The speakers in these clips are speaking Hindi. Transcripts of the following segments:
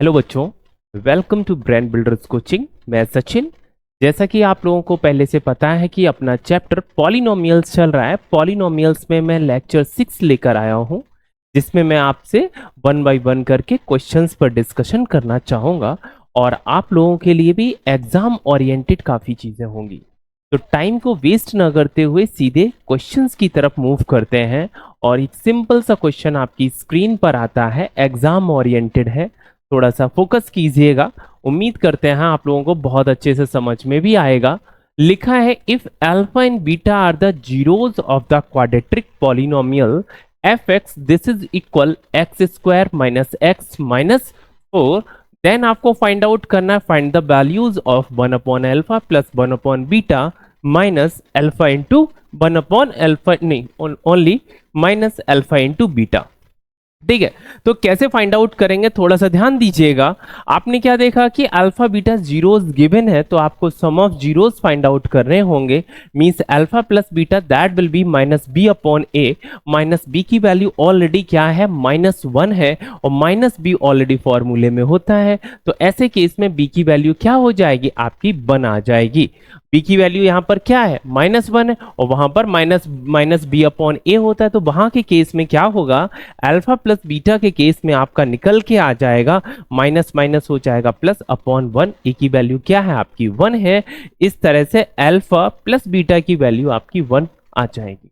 हेलो बच्चों, welcome to Brain Builders coaching. मैं सचिन। जैसा कि आप लोगों को पहले से पता है कि अपना चैप्टर पॉलिनोमियल्स चल रहा है। पॉलिनोमियल्स में मैं लेक्चर 6 लेकर आया हूँ, जिसमें मैं आपसे वन बाय वन करके क्वेश्चंस पर डिस्कशन करना चाहूँगा और आप लोगों के लिए भी एग्जाम ओरिएंटेड काफ़ी चीज़ें होंगी। तो टाइम को वेस्ट न करते हुए सीधे क्वेश्चंस की तरफ मूव करते हैं। और एक सिंपल सा क्वेश्चन आपकी स्क्रीन पर आता है, एग्जाम ओरिएंटेड है, थोड़ा सा फोकस कीजिएगा। उम्मीद करते हैं आप लोगों को बहुत अच्छे से समझ में भी आएगा। लिखा है, if alpha and beta are the zeros of the quadratic polynomial f x, this is equal x square minus x minus 4, then आपको फाइंड आउट करना है, find the values of 1 upon alpha plus 1 upon beta minus alpha into 1 upon alpha, नहीं only minus alpha into beta. ठीक है, तो कैसे फाइंड आउट करेंगे थोड़ा सा ध्यान दीजिएगा। आपने क्या देखा कि अल्फा बीटा जीरोस गिवन है, तो आपको sum of zeros find out करने होंगे। Means alpha plus beta that will be minus B upon A. Minus B की वैल्यू ऑलरेडी क्या है, -1 है, और माइनस बी ऑलरेडी फॉर्मूले में होता है। तो ऐसे केस में बी की वैल्यू क्या हो जाएगी, आपकी 1 आ जाएगी। बी की वैल्यू यहाँ पर क्या है, -1 है, और वहां पर माइनस बी अपॉन ए होता है। तो वहां के केस में क्या होगा, अल्फा प्लस बीटा के केस में आपका निकल के आ जाएगा, माइनस माइनस हो जाएगा प्लस अपॉन 1। ए की वैल्यू क्या है, आपकी 1 है। इस तरह से अल्फा प्लस बीटा की वैल्यू आपकी 1 आ जाएगी।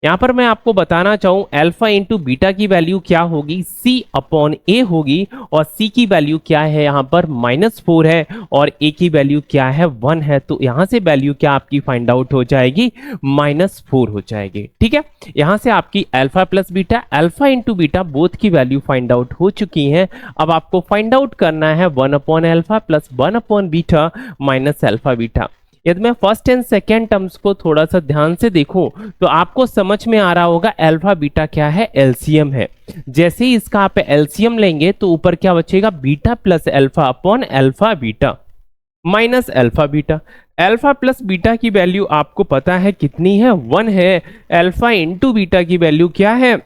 यहां पर मैं आपको बताना चाहूं, अल्फा इंटू बीटा की वैल्यू क्या होगी, सी अपॉन ए होगी, और सी की वैल्यू क्या है यहां पर -4 है, और ए की वैल्यू क्या है 1 है। तो यहां से वैल्यू क्या आपकी फाइंड आउट हो जाएगी, -4 हो जाएगी। ठीक है, यहां से आपकी alpha plus beta, alpha into beta both की वैल्यू फाइंड आउट हो चुकी है। अब आपको फाइंड आउट करना है 1 upon alpha plus 1 upon beta minus alpha beta. यदि मैं फर्स्ट एंड सेकेंड टर्म्स को थोड़ा सा ध्यान से देखूं तो आपको समझ में आ रहा होगा, अल्फा बीटा क्या है, एलसीएम है। जैसे ही इसका आप एलसीएम लेंगे तो ऊपर क्या बचेगा, beta plus alpha upon alpha beta minus alpha beta. Alpha plus beta की वैल्यू आपको पता है कितनी है, 1 है। अल्फा इंटू बीटा की वैल्यू क्या है,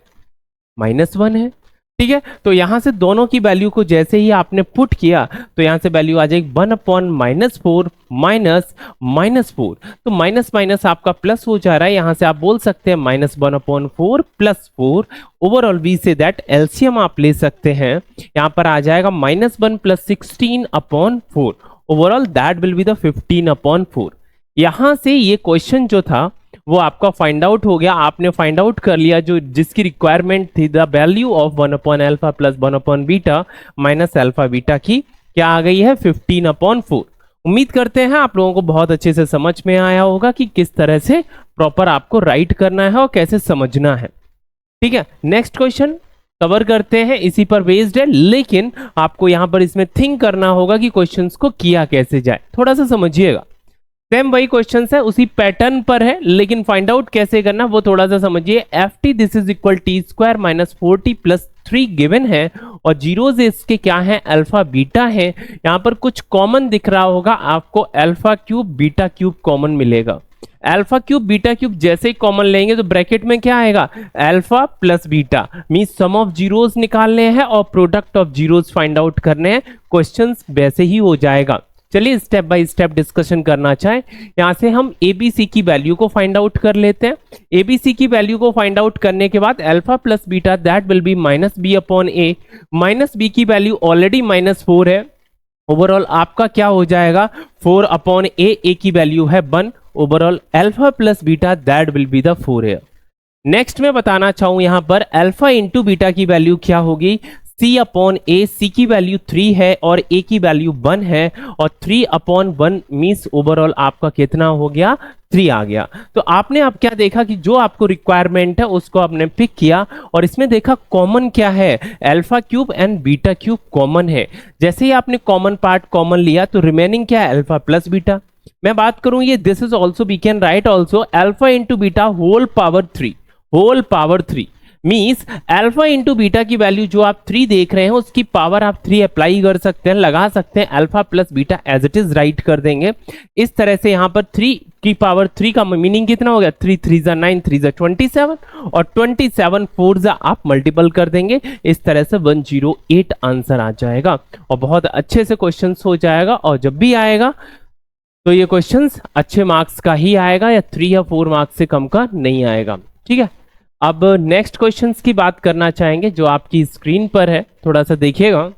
-1 है। ठीक है, तो यहां से दोनों की वैल्यू को जैसे ही आपने पुट किया तो यहां से वैल्यू आ जाएगी 1 अपॉन -4 माइनस -4। तो माइनस माइनस आपका प्लस हो जा रहा है, यहां से आप बोल सकते हैं -1 upon 4 plus 4। Overall we say that LCM आप ले सकते हैं, यहां पर आ जाएगा -1 plus 16 upon 4। Overall that will be the 15 upon 4। यहां से ये क्वेश्चन जो था वो आपका फाइंड आउट हो गया। आपने फाइंड आउट कर लिया जो जिसकी रिक्वायरमेंट थी, the value of 1 upon alpha plus 1 upon beta minus alpha beta की क्या आ गई है, 15 अपॉन 4। उम्मीद करते हैं आप लोगों को बहुत अच्छे से समझ में आया होगा कि किस तरह से प्रॉपर आपको राइट करना है और कैसे समझना है। ठीक है, नेक्स्ट क्वेश्चन कवर करते हैं, इसी पर बेस्ड है, लेकिन आपको यहां पर इसमें थिंक करना होगा कि क्वेश्चंस को किया कैसे जाए। थोड़ा सा समझिएगा, सेम वही क्वेश्चन है, उसी पैटर्न पर है, लेकिन फाइंड आउट कैसे करना वो थोड़ा सा समझिए। F T this is equal T square minus 4t plus 3 given है, और जीरोज इसके क्या है, अल्फा बीटा है। यहां पर कुछ कॉमन दिख रहा होगा आपको, alpha cube beta cube common मिलेगा। अल्फा क्यूब बीटा क्यूब जैसे ही कॉमन लेंगे तो ब्रैकेट में क्या आएगा, alpha plus beta, means sum of zeros निकालने हैं और product of zeros find out करने हैं। क्वेश्चंस वैसे ही हो जाएगा। चलिए स्टेप बाय स्टेप डिस्कशन करना चाहें, यहां से हम एबीसी की वैल्यू को फाइंड आउट कर लेते हैं। एबीसी की वैल्यू को फाइंड आउट करने के बाद alpha plus beta that will be minus B upon A. Minus B की वैल्यू ऑलरेडी -4 है। ओवरऑल आपका क्या हो जाएगा, 4 अपॉन ए की वैल्यू है 1। Overall alpha plus beta that will be the 4 है। नेक्स्ट मैं बताना चाहूं, यहां पर अल्फा इंटू बीटा की वैल्यू क्या होगी, c अपॉन ए। सी की वैल्यू 3 है और ए की वैल्यू 1 है, और 3 अपॉन 1 मीन्स ओवरऑल आपका कितना हो गया, 3 आ गया। तो आपने अब क्या देखा कि जो आपको रिक्वायरमेंट है उसको आपने पिक किया, और इसमें देखा कॉमन क्या है, alpha cube and beta cube common है। जैसे ही आपने कॉमन पार्ट कॉमन लिया तो रिमेनिंग क्या है, अल्फा प्लस बीटा। मैं बात करूं ये this is also we can write also alpha into beta whole power 3, whole power 3। Means alpha into beta की वैल्यू जो आप 3 देख रहे हैं उसकी पावर आप 3 अप्लाई कर सकते हैं, लगा सकते हैं, alpha plus beta as it is write कर देंगे। इस तरह से यहाँ पर 3 की पावर 3 का मीनिंग कितना हो गया, 3 3 जा 9, 3 जा 27 और 27 4 जा आप मल्टीपल कर देंगे। इस तरह से 108 आंसर आ जाएगा और बहुत अच्छे से क्वेश्चन हो जाएगा। और जब भी आएगा तो ये क्वेश्चंस अच्छे मार्क्स का ही आएगा, या 3 या 4 मार्क्स से कम का नहीं आएगा। ठीक है, अब नेक्स्ट क्वेश्चंस की बात करना चाहेंगे जो आपकी स्क्रीन पर है, थोड़ा सा देखिएगा।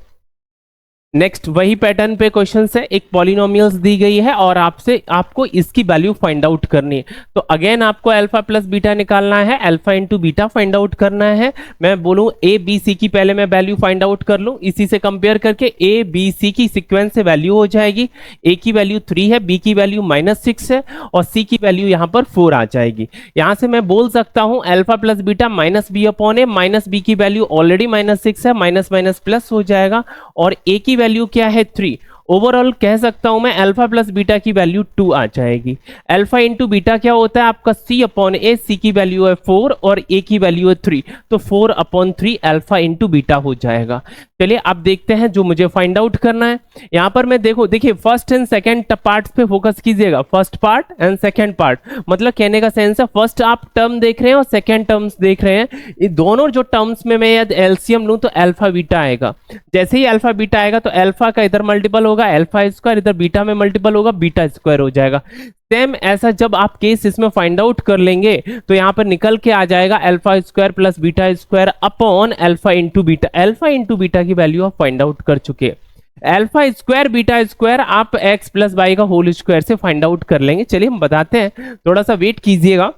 नेक्स्ट वही पैटर्न पे क्वेश्चंस है, एक पॉलिनोमियल्स दी गई है और आपको इसकी वैल्यू फाइंड आउट करनी है। तो अगेन आपको अल्फा प्लस बीटा निकालना है, alpha into beta find out करना है। मैं बोलूं ए बी सी की पहले मैं वैल्यू फाइंड आउट कर लूं, इसी से कंपेयर करके ए बी सी की सीक्वेंस से वैल्यू हो जाएगी। ए की वैल्यू 3 है, बी की वैल्यू -6 है और सी की वैल्यू यहाँ पर 4 आ जाएगी। यहां से मैं बोल सकता हूं alpha plus beta minus B upon ए, माइनस बी की वैल्यू ऑलरेडी -6 है, माइनस माइनस प्लस हो जाएगा और ए की वैल्यू क्या है 3। ओवरऑल कह सकता हूं मैं अल्फा प्लस बीटा की वैल्यू 2 आ जाएगी। अल्फा इंटू बीटा क्या होता है आपका c अपॉन ए, सी की वैल्यू है 4 और ए की वैल्यू है 3, तो 4 अपॉन 3 अल्फा इंटू बीटा हो जाएगा। चलिए अब देखते हैं जो मुझे फाइंड आउट करना है। यहां पर मैं देखिए फर्स्ट एंड सेकंड पार्ट्स पे फोकस कीजिएगा, first part and second part, मतलब कहने का सेंस है फर्स्ट आप टर्म देख रहे हैं और सेकंड टर्म्स देख रहे हैं। ये दोनों जो टर्म्स में मैं यदि एलसीएम लूं तो अल्फा बीटा आएगा। जैसे ही अल्फा बीटा आएगा तो अल्फा का इधर मल्टीपल होगा अल्फा स्क्वायर, इधर बीटा में मल्टीपल होगा बीटा स्क्वायर हो जाएगा। सेम ऐसा जब आप केस इसमें फाइंड आउट कर लेंगे तो यहां पर निकल के आ जाएगा alpha square plus beta square upon alpha into beta. Alpha into beta की वैल्यू आप फाइंड आउट कर चुके हैं। अल्फा स्क्वायर बीटा स्क्वायर आप एक्स प्लस वाई का होल स्क्वायर से फाइंड आउट कर लेंगे। चलिए हम बताते हैं, थोड़ा सा वेट कीजिएगा।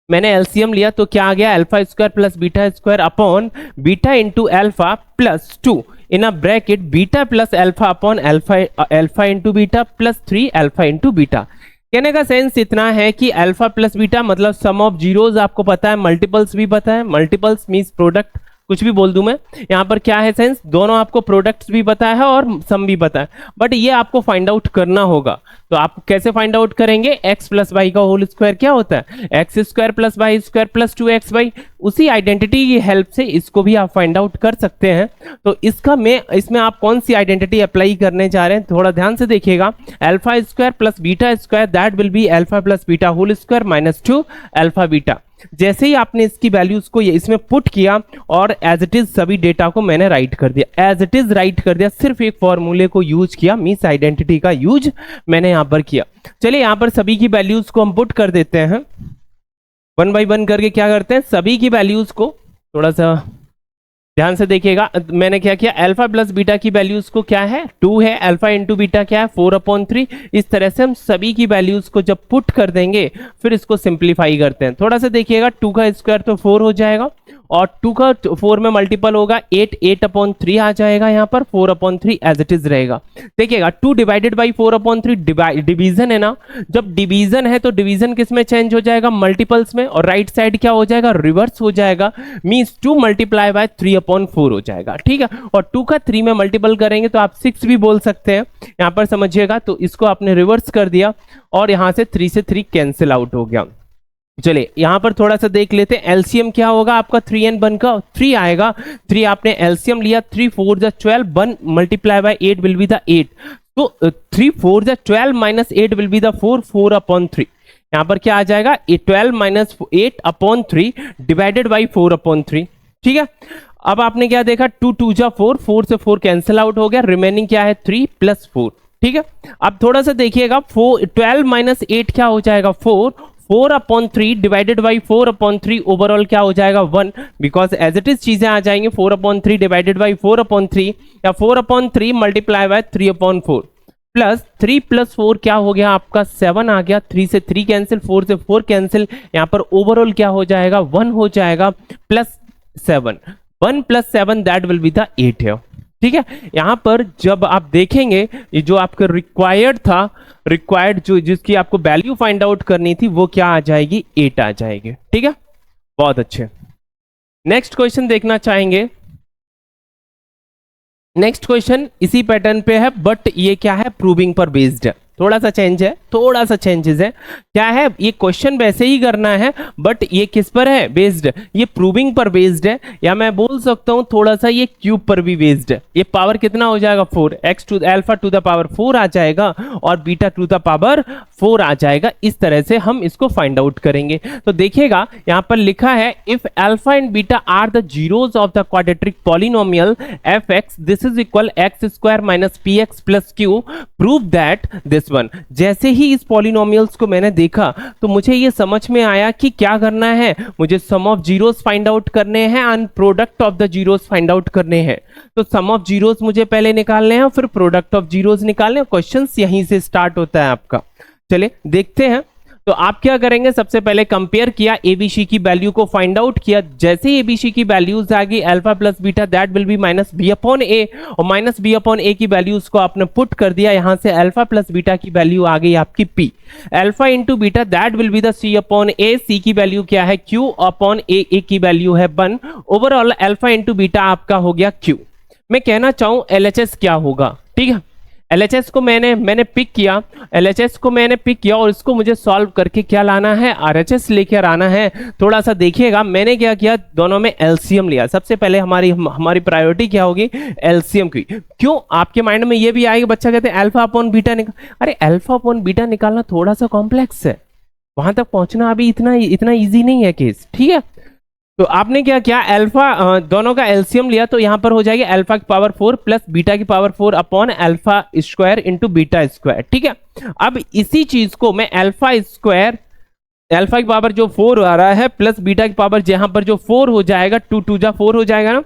मैंने एलसीएम लिया तो क्या आ गया, alpha square plus beta square upon beta into alpha plus 2 in a bracket beta plus alpha upon alpha into beta plus 3 alpha into beta. कहने का सेंस इतना है कि अल्फा प्लस बीटा मतलब सम ऑफ जीरोस आपको पता है, मल्टीपल्स भी पता है, मल्टीपल्स मींस प्रोडक्ट, कुछ भी बोल दूं मैं। यहाँ पर क्या है सेंस, दोनों आपको प्रोडक्ट्स भी पता है और सम भी पता है, बट ये आपको फाइंड आउट करना होगा। तो आप कैसे फाइंड आउट करेंगे, एक्स प्लस वाई का होल स्क्वायर क्या होता है, x square plus y square plus 2xy। उसी आइडेंटिटी की हेल्प से इसको भी आप फाइंड आउट कर सकते हैं। तो इसमें आप कौन सी आइडेंटिटी अप्लाई करने जा रहे हैं, थोड़ा ध्यान से देखिएगा। Alpha square plus beta square that will be alpha plus beta whole square minus 2 alpha beta. जैसे ही आपने इसकी वैल्यूज को इसमें पुट किया और एज इट इज सभी डेटा को मैंने राइट कर दिया, एज इट इज राइट कर दिया, सिर्फ एक फॉर्मूले को यूज किया, मींस आइडेंटिटी का यूज मैंने यहां पर किया। चलिए यहां पर सभी की वैल्यूज को हम पुट कर देते हैं, 1 बाई 1 करके क्या करते हैं, सभी की वैल्यूज को थोड़ा सा ध्यान से देखिएगा। मैंने क्या किया, अल्फा प्लस बीटा की वैल्यूज को क्या है 2 है, अल्फा इंटू बीटा क्या है 4/3। इस तरह से हम सभी की वैल्यूज को जब पुट कर देंगे फिर इसको सिंप्लीफाई करते हैं। थोड़ा सा देखिएगा, 2 का स्क्वायर तो 4 हो जाएगा और 2 का 4 में मल्टीपल होगा 8/3 आ जाएगा, यहाँ पर 4/3 एज इट इज रहेगा। देखिएगा 2 डिवाइडेड बाई 4/3 डिवीजन है ना, जब डिवीजन है तो डिवीजन किस में चेंज हो जाएगा, मल्टीपल्स में, और राइट साइड क्या हो जाएगा, रिवर्स हो जाएगा, मींस 2 मल्टीप्लाई बाय 3/4 हो जाएगा। ठीक है, और 2 का 3 में मल्टीपल करेंगे तो आप 6 भी बोल सकते हैं, यहां पर समझिएगा। तो इसको आपने रिवर्स कर दिया और यहां से 3 से 3 कैंसिल आउट हो गया। चलिए यहां पर थोड़ा सा देख लेते हैं, एलसीएम क्या होगा आपका 3n बन का 3 आएगा। 3 आपने एलसीएम लिया, 3 4 जा 12, 1 multiply by 8 will be the 8। तो 3 4 जा 12 माइनस 8 विल बी द 4/3। यहां पर क्या आ जाएगा, 12 माइनस 8/3 डिवाइडेड बाई 4/3। ठीक है, अब आपने क्या देखा, 2 2 जा 4, 4 से 4 कैंसिल आउट हो गया, रिमेनिंग क्या है 3 प्लस 4। ठीक है, अब थोड़ा सा देखिएगा, 12 माइनस 8 क्या हो जाएगा 4/3 डिवाइडेड बाई 4/3 ओवरऑल क्या हो जाएगा 1, बिकॉज एज इट इज चीजें आ जाएंगे। 4/3 डिवाइडेड बाई 4/3 या 4/3 मल्टीप्लाई बाय 3/4 प्लस 3 प्लस 4 क्या हो गया आपका 7 आ गया। 3 से 3 कैंसिल, 4 से 4 कैंसिल, यहाँ पर ओवरऑल क्या हो जाएगा 1 हो जाएगा plus 7, 1 plus 7 that will be the 8 है। ठीक है, यहां पर जब आप देखेंगे ये जो आपका रिक्वायर्ड जो जिसकी आपको वैल्यू फाइंड आउट करनी थी वो क्या आ जाएगी 8 आ जाएगी। ठीक है, बहुत अच्छे। नेक्स्ट क्वेश्चन देखना चाहेंगे। नेक्स्ट क्वेश्चन इसी पैटर्न पे है बट ये क्या है, प्रूविंग पर बेस्ड है। थोड़ा सा चेंज है, थोड़ा सा चेंजेस है। क्या है, ये क्वेश्चन वैसे ही करना है बट ये किस पर है बेस्ड, ये प्रूविंग पर बेस्ड है, या मैं बोल सकता हूं थोड़ा सा ये क्यूब पर भी बेस्ड है। ये पावर कितना हो जाएगा 4, x two alpha to the power 4 आ जाएगा और बीटा टू द पावर 4 आ जाएगा। इस तरह से हम इसको फाइंड आउट करेंगे। तो देखिएगा यहां पर लिखा है if alpha and beta are the zeros of the quadratic polynomial f x this is equal x square minus p x plus q, prove that this one. जैसे ही इस पॉलिनोमियल्स को मैंने देखा तो मुझे ये समझ में आया कि क्या करना है, मुझे सम ऑफ जीरोस फाइंड आउट करने हैं and product of the zeros find out करने हैं। तो सम ऑफ जीरोस मुझे पहले निकालने हैं, फिर प्रोडक्ट ऑफ जीरोस निकालने हैं। क्वेश्चंस यहीं से स्टार्ट होता है आपका। चलिए देखते हैं। तो आप क्या करेंगे, सबसे पहले कंपेयर किया, एबीसी की वैल्यू को फाइंड आउट किया। जैसे ही एबीसी की वैल्यूज आ गई alpha plus beta that will be minus B upon ए, और माइनस बी अपॉन ए की वैल्यूज को आपने पुट कर दिया। यहां से अल्फा प्लस बीटा की वैल्यू आ गई आपकी p, alpha into beta that will be the c upon a, c की वैल्यू क्या है क्यू अपॉन ए, ए की वैल्यू है 1। ओवरऑल अल्फा इंटू बीटा आपका हो गया क्यू। मैं कहना चाहूं एलएचएस क्या होगा, ठीक है। एलएचएस को मैंने पिक किया, एलएचएस को मैंने पिक किया और इसको मुझे सॉल्व करके क्या लाना है, आरएचएस लेकर आना है। थोड़ा सा देखिएगा मैंने क्या किया, दोनों में एलसीएम लिया। सबसे पहले हमारी प्रायोरिटी क्या होगी, एलसीएम की। क्यों, आपके माइंड में ये भी आएगा, बच्चा कहते हैं अल्फा अपॉन बीटा अरे अल्फा अपॉन बीटा निकालना थोड़ा सा कॉम्प्लेक्स है, वहां तक पहुंचना अभी इतना ईजी नहीं है केस, ठीक है। तो आपने क्या किया, अल्फा दोनों का एलसीएम लिया, तो यहां पर हो जाएगी अल्फा की पावर 4 प्लस बीटा की power 4 upon alpha square into beta square, ठीक है। अब इसी चीज को मैं अल्फा स्क्वायर, अल्फा की पावर जो 4 आ रहा है प्लस बीटा की पावर जहां पर जो 4 हो जाएगा, 2 2 जा 4 हो जाएगा ना,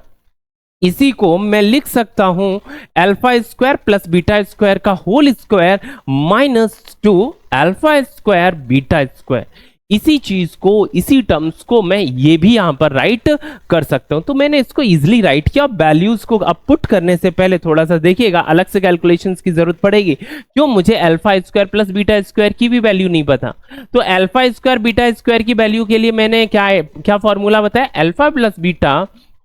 इसी को मैं लिख सकता हूं alpha square plus beta square का whole square minus 2 alpha square beta square. इसी चीज को, इसी टर्म्स को मैं ये भी यहां पर राइट कर सकता हूं। तो मैंने इसको इजीली राइट किया। वैल्यूज को अब पुट करने से पहले थोड़ा सा देखिएगा, अलग से कैलकुलेशंस की जरूरत पड़ेगी। क्यों, मुझे alpha square plus beta square की भी वैल्यू नहीं पता। तो अल्फा स्क्वायर बीटा स्क्वायर की वैल्यू के लिए मैंने क्या फॉर्मूला बताया, alpha plus beta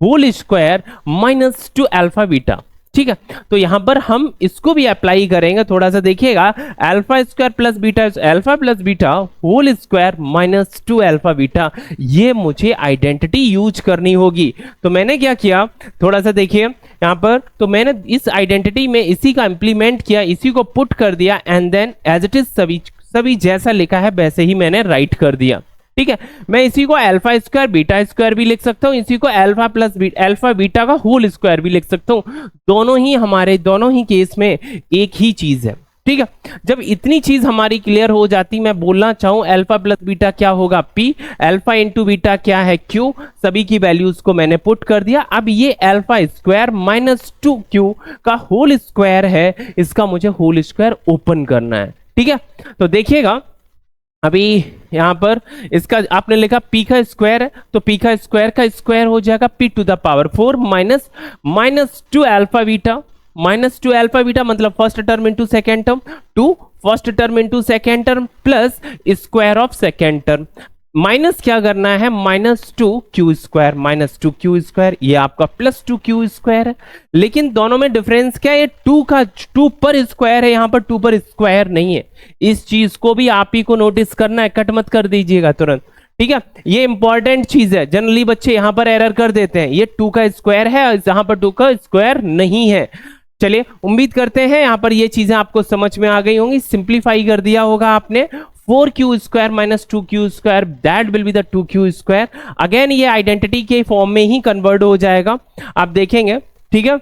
whole square minus 2 alpha beta, ठीक है। तो यहां पर हम इसको भी अप्लाई करेंगे। थोड़ा सा देखिएगा, alpha square plus beta, alpha plus beta whole square minus 2 alpha beta, ये मुझे आइडेंटिटी यूज करनी होगी। तो मैंने क्या किया, थोड़ा सा देखिए यहां पर, तो मैंने इस आइडेंटिटी में इसी का इंप्लीमेंट किया, इसी को पुट कर दिया and then as it is सभी जैसा लिखा है वैसे ही मैंने राइट कर दिया, ठीक है। मैं इसी को अल्फा स्क्वायर बीटा स्क्वायर भी लिख सकता हूं, इसी को अल्फा प्लस अल्फा बीटा का होल स्क्वायर भी लिख सकता हूं। दोनों ही केस में एक ही चीज है, ठीक है। जब इतनी चीज हमारी क्लियर हो जाती, मैं बोलना चाहूं अल्फा प्लस बीटा क्या होगा पी, अल्फा इंटू बीटा क्या है क्यू, सभी की वैल्यूज को मैंने पुट कर दिया। अब ये अल्फा स्क्वायर माइनस 2 क्यू का होल स्क्वायर है, इसका मुझे होल स्क्वायर ओपन करना है, ठीक है। तो देखिएगा अभी यहां पर इसका आपने लिखा पी का स्क्वायर है, तो पी का स्क्वायर हो जाएगा p to the power 4 minus 2 alpha beta, minus 2 alpha beta मतलब first term into second term, 2 first term into second term plus square of second term, minus क्या करना है, minus 2 q square, minus 2 q square, ये आपका प्लस 2 क्यू स्क्वायर है। लेकिन दोनों में डिफरेंस क्या है, ये 2 पर स्क्वायर है, यहां पर 2 पर स्क्वायर नहीं है। इस चीज को भी आप ही को नोटिस करना है, कट मत कर दीजिएगा तुरंत, ठीक है। ये इंपॉर्टेंट चीज है, जनरली बच्चे यहां पर एरर कर देते हैं, ये 2 का स्क्वायर है जहां पर 2 का स्क्वायर नहीं है। चलिए उम्मीद करते हैं यहां पर ये चीजें आपको समझ में आ गई होंगी, सिंप्लीफाई कर दिया होगा आपने। 4q square minus 2q square that will be the 2q square. Again ये आइडेंटिटी के फॉर्म में ही कन्वर्ट हो जाएगा, आप देखेंगे, ठीक है।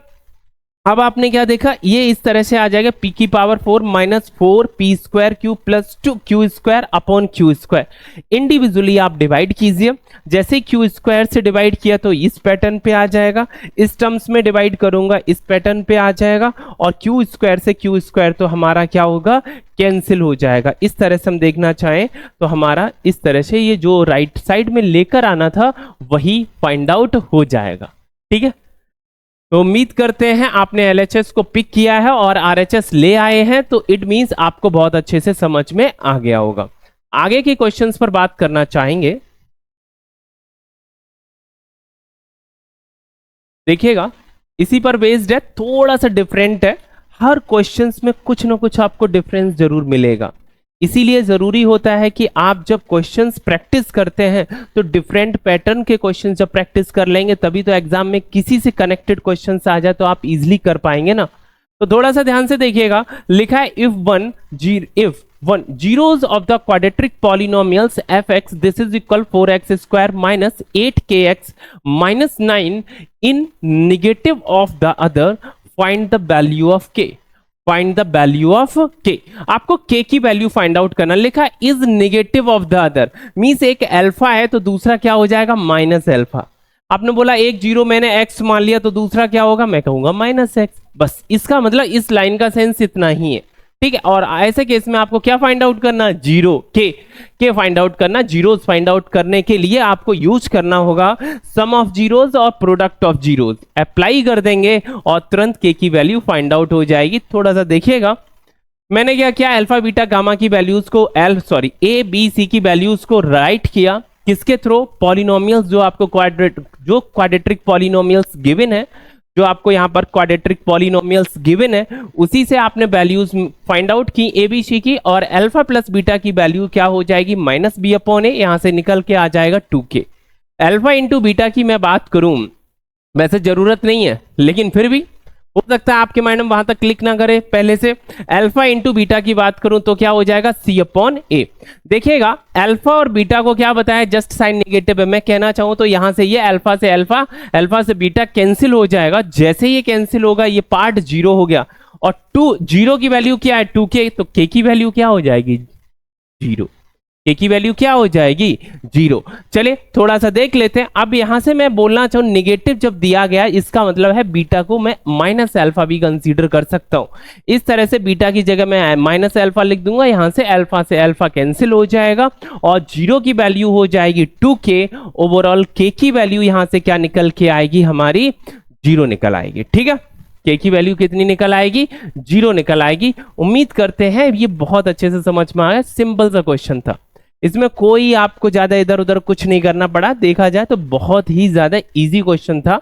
अब आपने क्या देखा, ये इस तरह से आ जाएगा p की power 4 minus 4 p square Q plus 2 q square upon q square. Individually आप डिवाइड कीजिए, जैसे q स्क्वायर से डिवाइड किया तो इस पैटर्न पे आ जाएगा, इस टर्म्स में डिवाइड करूंगा इस पैटर्न पे आ जाएगा, और q स्क्वायर से q स्क्वायर तो हमारा क्या होगा, कैंसिल हो जाएगा। इस तरह से हम देखना चाहें तो हमारा इस तरह से ये जो राइट साइड में लेकर आना था वही फाइंड आउट हो जाएगा, ठीक है। तो उम्मीद करते हैं आपने एलएचएस को पिक किया है और आरएचएस ले आए हैं, तो इट मींस आपको बहुत अच्छे से समझ में आ गया होगा। आगे के क्वेश्चंस पर बात करना चाहेंगे। देखिएगा इसी पर बेस्ड है, थोड़ा सा डिफरेंट है, हर क्वेश्चंस में कुछ ना कुछ आपको डिफरेंस जरूर मिलेगा। इसीलिए जरूरी होता है कि आप जब क्वेश्चंस प्रैक्टिस करते हैं तो डिफरेंट पैटर्न के क्वेश्चंस जब प्रैक्टिस कर लेंगे तभी तो एग्जाम में किसी से कनेक्टेड क्वेश्चंस आ जाए तो आप इजीली कर पाएंगे ना। तो थोड़ा सा ध्यान से देखिएगा, लिखा है if one zeros of the quadratic polynomials fx this is equal 4x square minus 8kx minus 9 in negative of the other find the value of k। Find the value of k। आपको k की वैल्यू फाइंड आउट करना, लिखा is negative of the other, means एक अल्फा है तो दूसरा क्या हो जाएगा माइनस अल्फा। आपने बोला एक जीरो मैंने x मान लिया तो दूसरा क्या होगा, मैं कहूंगा माइनस x। बस इसका मतलब इस लाइन का सेंस इतना ही है, ठीक है। और ऐसे केस में आपको क्या फाइंड आउट करना, जीरो के फाइंड आउट करना। जीरोस फाइंड आउट करने के लिए आपको यूज करना होगा सम ऑफ जीरोस और प्रोडक्ट ऑफ जीरोस। अप्लाई कर देंगे और तुरंत के की वैल्यू फाइंड आउट हो जाएगी। थोड़ा सा देखिएगा, मैंने क्या किया, अल्फा बीटा गामा की वैल्यूज को ए बी सी की वैल्यूज को राइट किया किसके थ्रू, पॉलिनोमियल्स जो आपको क्वाड्रेटिक पॉलिनोमियल्स गिवन है, जो आपको यहाँ पर क्वाड्रेटिक पॉलिनोमियल्स गिवन है उसी से आपने वैल्यूज फाइंड आउट की ए बी सी की। और अल्फा प्लस बीटा की वैल्यू क्या हो जाएगी, माइनस बी अपॉन ए, यहां से निकल के आ जाएगा 2k। अल्फा इंटू बीटा की मैं बात करूं, वैसे जरूरत नहीं है लेकिन फिर भी हो सकता है आपके माइंड में वहां तक क्लिक ना करे पहले से। अल्फा इंटू बीटा की बात करूं तो क्या हो जाएगा, सी अपॉन ए। देखिएगा अल्फा और बीटा को क्या बताया, जस्ट साइन नेगेटिव है। मैं कहना चाहूं तो यहां से ये अल्फा से अल्फा से बीटा कैंसिल हो जाएगा। जैसे ये कैंसिल होगा ये पार्ट जीरो हो गया और जीरो की वैल्यू क्या है 2k, तो k की वैल्यू क्या हो जाएगी, जीरो। k की वैल्यू क्या हो जाएगी, जीरो। चले थोड़ा सा देख लेते हैं। अब यहां से मैं बोलना चाहूं नेगेटिव जब दिया गया इसका मतलब है बीटा को मैं माइनस अल्फा भी कंसीडर कर सकता हूं। इस तरह से बीटा की जगह मैं माइनस अल्फा लिख दूंगा, यहां से अल्फा कैंसिल हो जाएगा और जीरो की वैल्यू हो जाएगी 2k। ओवरऑल k की वैल्यू यहां से क्या निकल के आएगी, हमारी जीरो निकल आएगी, ठीक है। k की वैल्यू कितनी निकल आएगी, जीरो निकल आएगी। उम्मीद करते हैं ये बहुत अच्छे से समझ में आया। सिंपल सा क्वेश्चन था, इसमें कोई आपको ज्यादा इधर उधर कुछ नहीं करना पड़ा। देखा जाए तो बहुत ही ज्यादा इजी क्वेश्चन था।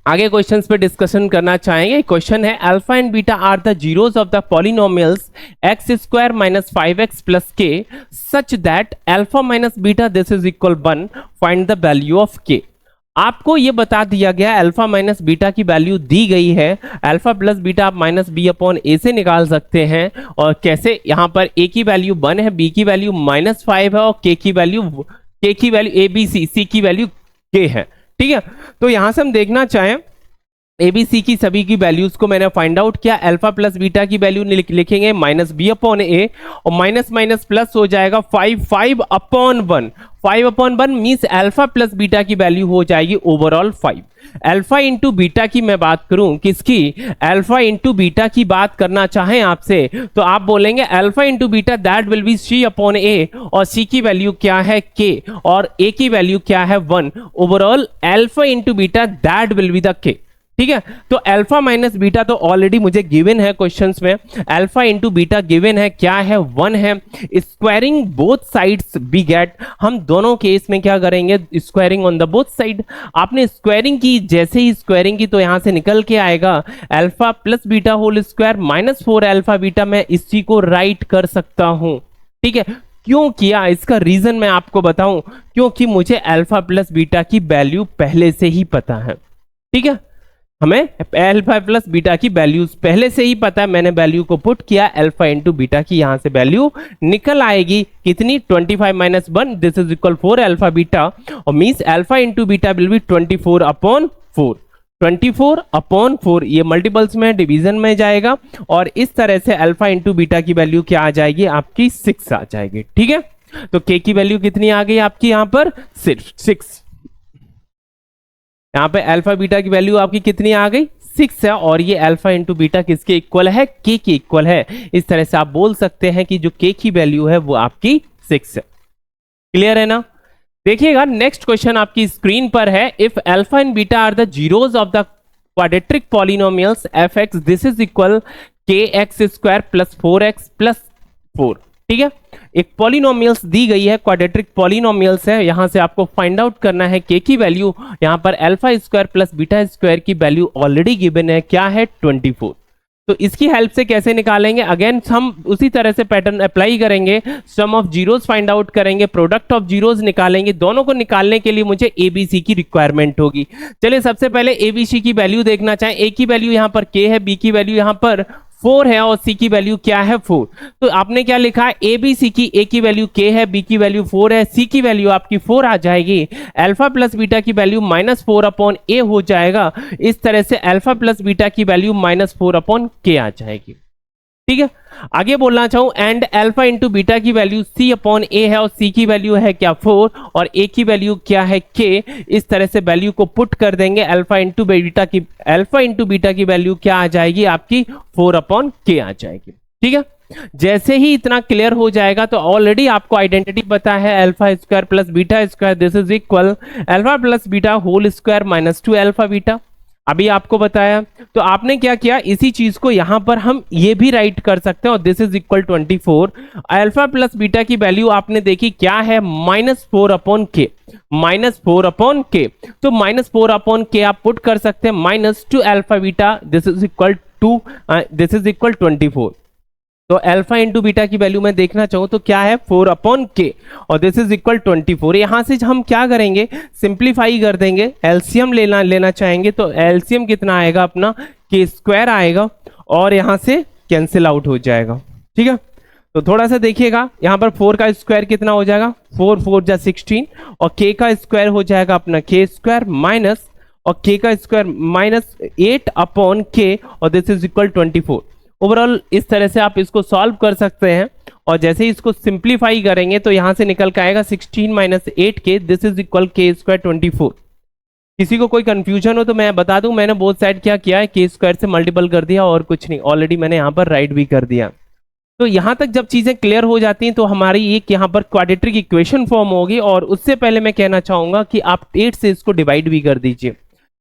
आगे क्वेश्चंस पे डिस्कशन करना चाहेंगे। क्वेश्चन है alpha and beta are the zeros of the polynomials x square minus 5x plus k such that alpha minus beta this is equal 1 find the value of k। आपको ये बता दिया गया अल्फा माइनस बीटा की वैल्यू दी गई है। अल्फा प्लस बीटा आप माइनस बी अपॉन ए से निकाल सकते हैं। और कैसे, यहाँ पर ए की वैल्यू 1 है, बी की वैल्यू -5 है और के की वैल्यू ए बी सी की वैल्यू k है, ठीक है। तो यहां से हम देखना चाहें ए बी सी की सभी की वैल्यूज को मैंने फाइंड आउट किया। अल्फा प्लस बीटा की वैल्यू लिखेंगे माइनस बी अपॉन ए और माइनस माइनस प्लस हो जाएगा 5 upon 1। 5 upon 1 means alpha plus beta की वैल्यू हो जाएगी ओवरऑल 5। अल्फा इंटू बीटा की मैं बात करूं, किसकी, अल्फा इंटू बीटा की बात करना चाहें आपसे तो आप बोलेंगे alpha into beta that will be C upon ए और सी की वैल्यू क्या है k और a की वैल्यू क्या है 1। Overall alpha into beta that will be the k, ठीक है। तो अल्फा माइनस बीटा तो ऑलरेडी मुझे गिवन है क्वेश्चंस में। अल्फा इंटू बीटा गिवन है, क्या है 1 है। Squaring both sides we get, हम दोनों केस में क्या करेंगे, squaring on the both side. आपने स्क्वायरिंग की, जैसे ही स्क्वायरिंग की तो यहां से निकल के आएगा alpha plus beta whole square minus 4 alpha beta. मैं इसी को राइट कर सकता हूं, ठीक है। क्यों किया, इसका रीजन मैं आपको बताऊं, क्योंकि मुझे अल्फा प्लस बीटा की वैल्यू पहले से ही पता है, ठीक है। हमें अल्फा प्लस बीटा की वैल्यूज पहले से ही पता है। मैंने वैल्यू को पुट किया अल्फा इंटू बीटा की, यहां से वैल्यू निकल आएगी कितनी, 25 minus 1 this is equal 4 alpha beta और means alpha into beta will be 24 upon 4। 24 upon 4 ये मल्टीपल्स में डिवीजन में जाएगा और इस तरह से अल्फा इंटू बीटा की वैल्यू क्या आ जाएगी, आपकी 6 आ जाएगी, ठीक है। तो k की वैल्यू कितनी आ गई आपकी, यहां पर सिर्फ 6। यहाँ पे अल्फा बीटा की वैल्यू आपकी कितनी आ गई, 6 है। और ये अल्फा इंटू बीटा किसके इक्वल है, k के इक्वल है। इस तरह से आप बोल सकते हैं कि जो k की वैल्यू है वो आपकी 6 है। क्लियर है ना। देखिएगा नेक्स्ट क्वेश्चन आपकी स्क्रीन पर है। If alpha and beta are the zeros of the quadratic polynomials f(x) this is equal kx square plus 4x plus 4, ठीक है। एक पॉलिनोमियल्स दी गई है, क्वाड्रेटिक पॉलिनोमियल्स है, यहां से आपको फाइंड आउट करना है के की वैल्यू। यहां पर alpha square plus beta square की वैल्यू ऑलरेडी गिवन है, क्या है 24। तो इसकी हेल्प से कैसे निकालेंगे, अगेन हम उसी तरह से पैटर्न अप्लाई करेंगे, सम ऑफ जीरोस फाइंड आउट करेंगे, प्रोडक्ट ऑफ जीरोस निकालेंगे। दोनों को निकालने के लिए मुझे एबीसी की रिक्वायरमेंट होगी। चलिए सबसे पहले एबीसी की वैल्यू देखना चाहें। ए की वैल्यू यहां पर के है, बी की वैल्यू यहां पर 4 है और सी की वैल्यू क्या है 4। तो आपने क्या लिखा है, ए बी सी की, ए की वैल्यू के है, बी की वैल्यू 4 है, सी की वैल्यू आपकी 4 आ जाएगी। अल्फा प्लस बीटा की वैल्यू -4 अपॉन ए हो जाएगा। इस तरह से अल्फा प्लस बीटा की वैल्यू -4 अपॉन के आ जाएगी। ठीक है, आगे बोलना चाहूं एंड अल्फा इंटू बीटा की वैल्यू सी अपॉन ए है और सी की वैल्यू है क्या 4 और ए की वैल्यू क्या है के। इस तरह से वैल्यू को पुट कर देंगे, अल्फा इंटू बीटा की वैल्यू क्या आ जाएगी आपकी 4 अपॉन के आ जाएगी। ठीक है, जैसे ही इतना क्लियर हो जाएगा तो ऑलरेडी आपको आइडेंटिटी पता है, alpha square plus beta square this is equal alpha plus beta whole square -2 alpha beta. अभी आपको बताया, तो आपने क्या किया, इसी चीज को यहां पर हम ये भी राइट कर सकते हैं और this is equal 24। Alpha plus beta की वैल्यू आपने देखी क्या है -4 अपॉन के, -4 अपॉन के। तो -4 अपॉन के आप पुट कर सकते हैं, -2 alpha beta this is equal 24। तो अल्फा इंटू बीटा की वैल्यू मैं देखना चाहूं तो क्या है 4 अपॉन के और दिस इज इक्वल 24। यहां से हम क्या करेंगे, सिंप्लीफाई कर देंगे, एलसीएम लेना चाहेंगे तो एलसीएम कितना आएगा अपना के स्क्वायर आएगा और यहां से कैंसिल आउट हो जाएगा। ठीक है, तो थोड़ा सा देखिएगा, यहां पर 4 का स्क्वायर कितना हो जाएगा, 4 4 जा 16 और के का स्क्वायर हो जाएगा अपना के स्क्वायर माइनस और के का स्क्वायर -8 अपॉन के और दिस इज इक्वल 24। ओवरऑल इस तरह से आप इसको सॉल्व कर सकते हैं और जैसे ही इसको सिंप्लीफाई करेंगे तो यहां से निकल के आएगा 16 - 8 के दिस इज इक्वल के स्क्वायर 24। किसी को कोई कंफ्यूजन हो तो मैं बता दूं, मैंने बोथ साइड क्या किया है, के स्क्वायर से मल्टीपल कर दिया और कुछ नहीं, ऑलरेडी मैंने यहाँ पर राइट भी कर दिया। तो यहां तक जब चीजें क्लियर हो जाती हैं तो हमारी एक यहाँ पर क्वाड्रेटिक इक्वेशन फॉर्म होगी और उससे पहले मैं कहना चाहूंगा कि आप 8 से इसको डिवाइड भी कर दीजिए।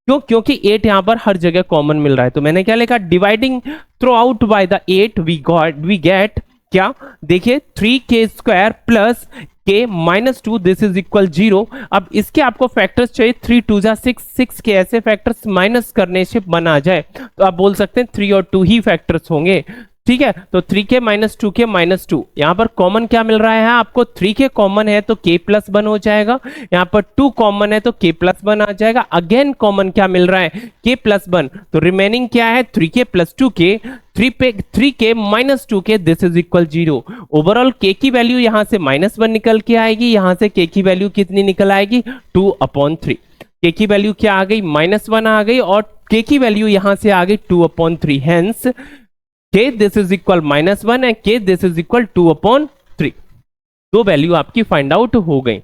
क्यों, क्योंकि 8 यहां पर हर जगह कॉमन मिल रहा है। तो मैंने क्या लिखा, dividing throughout by the 8 we get क्या, देखिए 3k स्क्वायर प्लस के -2 दिस इज इक्वल 0। अब इसके आपको फैक्टर्स चाहिए, 3 2 जा 6, 6 के ऐसे फैक्टर्स माइनस करने से बना जाए तो आप बोल सकते हैं 3 और 2 ही फैक्टर्स होंगे। ठीक है, तो 3k - 2k -2, यहां पर कॉमन क्या मिल रहा है आपको, 3k कॉमन है तो k + 1 हो जाएगा, यहां पर 2 कॉमन है तो k + 1 आ जाएगा। अगेन कॉमन क्या मिल रहा है, k + 1, तो रिमेनिंग क्या है 3k + 2k, 3k - 2k this is equal 0। Overall k की वैल्यू यहां से -1 निकल के आएगी, यहां से k की वैल्यू कितनी निकल आएगी 2/3। k की वैल्यू क्या आ गई, -1 आ गई और k की वैल्यू यहां से आ गई 2/3। Hence k this is equal -1 and k this is equal 2/3। दो वैल्यू आपकी फाइंड आउट हो गई।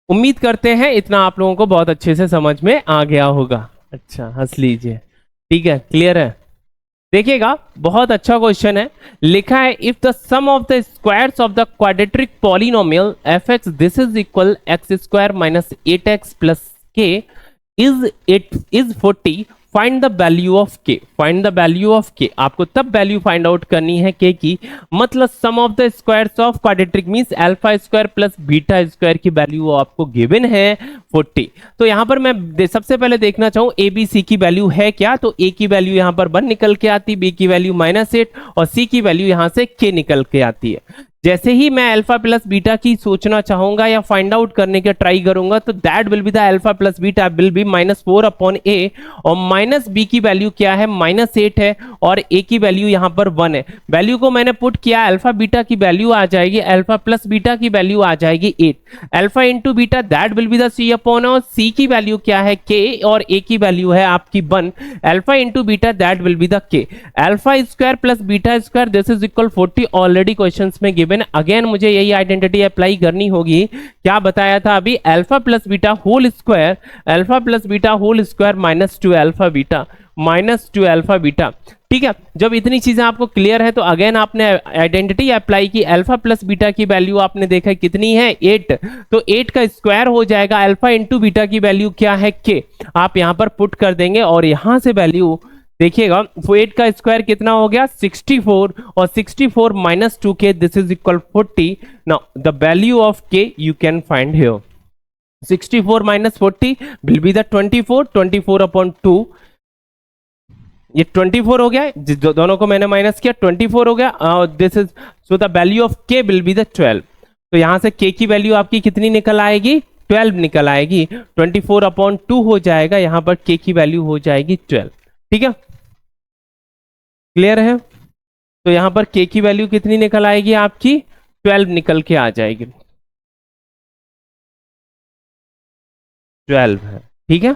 उम्मीद करते हैं इतना आप लोगों को बहुत अच्छे से समझ में आ गया होगा। अच्छा हंस लीजिए, ठीक है, क्लियर है। देखिएगा, बहुत अच्छा क्वेश्चन है, लिखा है if the sum of the squares of the quadratic polynomial fx this is equal x² - 8x + k is 40, find the value of K. Find the value of K, आपको तब वैल्यू फाइंड आउट करनी है के की, मतलब sum of the squares of quadratic means alpha square plus beta square की वैल्यू आपको गिवन है 40। तो यहां पर मैं सबसे पहले देखना चाहूं ए बी सी की वैल्यू है क्या, तो ए की वैल्यू यहां पर 1 निकल के आती, बी की वैल्यू -8 और सी की वैल्यू यहां से के निकल के आती है। जैसे ही मैं अल्फा प्लस बीटा की सोचना चाहूंगा या फाइंड आउट करने का ट्राई करूंगा तो that will be the alpha plus beta will B -4/a और -b की वैल्यू क्या है -8 है और a की वैल्यू यहां पर 1 है। वैल्यू को मैंने पुट किया, अल्फा बीटा की वैल्यू आ जाएगी, अल्फा प्लस बीटा की वैल्यू आ जाएगी 8, alpha into beta that will be the c/, और c की वैल्यू क्या है k और a की वैल्यू है आपकी 1, alpha into beta that will be the k। Alpha square plus beta square this is equal 40, already questions में गिवन। अगेन मुझे यही आइडेंटिटी अप्लाई करनी होगी। क्या बताया था अभी, alpha plus beta whole square, alpha plus beta whole square -2 alpha beta, -2 alpha beta. ठीक है, जब इतनी चीजें आपको क्लियर है तो अगेन आपने आइडेंटिटी अप्लाई की, अल्फा प्लस बीटा की वैल्यू आपने देखा कितनी है 8, तो 8 का स्क्वायर हो जाएगा, अल्फा इंटू बीटा की वैल्यू क्या है k, आप यहां पर पुट कर देंगे और यहां से वैल्यू देखिएगा, वो 8 का स्क्वायर कितना हो गया 64, और 64 minus 2k this is equal 40। Now the value of k you can find here. 64 minus 40 will be the 24, 24 upon 2, ये 24 हो गया, दोनों को मैंने माइनस किया, 24 हो गया। This is so the value of k will be the 12। तो यहां से k की वैल्यू आपकी कितनी निकल आएगी, 12 निकल आएगी। 24 अपॉन 2 हो जाएगा, यहां पर k की वैल्यू हो जाएगी 12। ठीक है, क्लियर है? तो यहां पर k की वैल्यू कितनी निकल आएगी आपकी, 12 निकल के आ जाएगी, 12 है। ठीक है,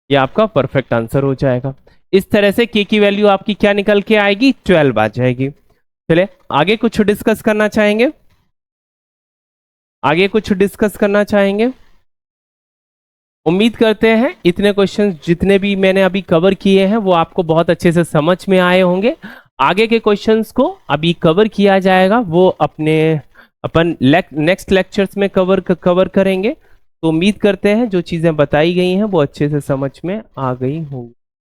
ये आपका परफेक्ट आंसर हो जाएगा। इस तरह से k की वैल्यू आपकी क्या निकल के आएगी, 12 आ जाएगी। चले आगे कुछ डिस्कस करना चाहेंगे, आगे कुछ डिस्कस करना चाहेंगे। उम्मीद करते हैं इतने क्वेश्चंस जितने भी मैंने अभी कवर किए हैं वो आपको बहुत अच्छे से समझ में आए होंगे। आगे के क्वेश्चंस को अभी कवर किया जाएगा, वो अपन नेक्स्ट लेक्चर्स में कवर करेंगे। तो उम्मीद करते हैं जो चीज़ें बताई गई हैं वो अच्छे से समझ में आ गई होंगी।